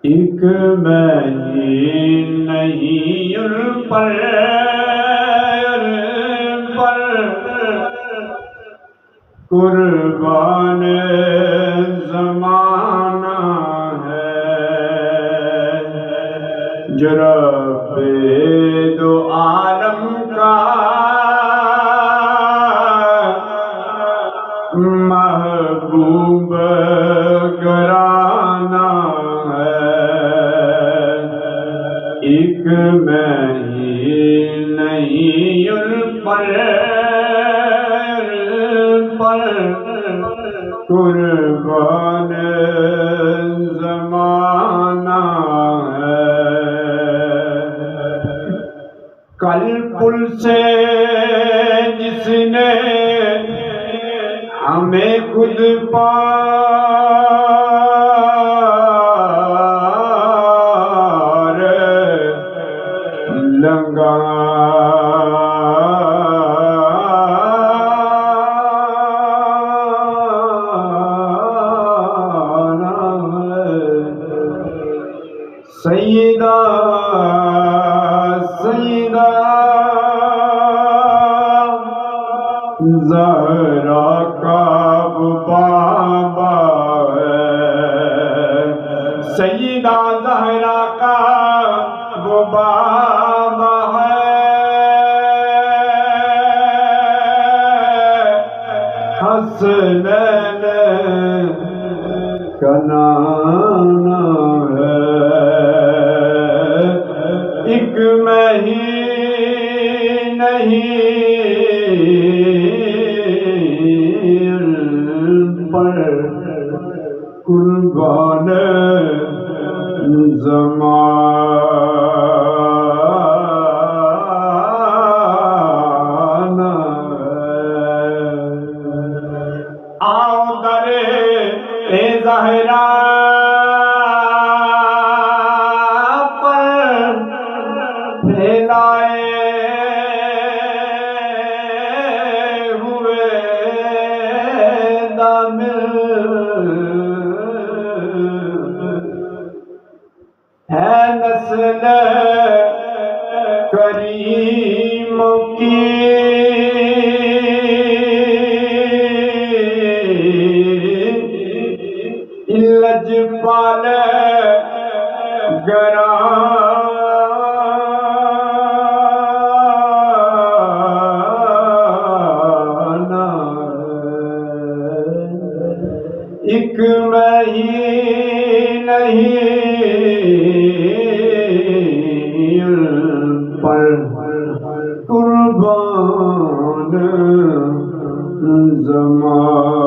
ایک میں ہی نہیں ان پر قربان زمانہ ہے جو رب دو عالم کا محبوب گرانا ایک میں ہی نہیں ان پر قربان زمانہ ہے کل پل سے جس نے ہمیں خود سیدہ زہرا کا بابا ہے سیدہ زہرا کا بابا ہے حسنین کا نانا ایک میں ہی نہیں پر قربان زمانہ آؤ در زہرا ہے نسل کریم کی لجپال گرانا ایک میں ہی نہیں پر قربان زمان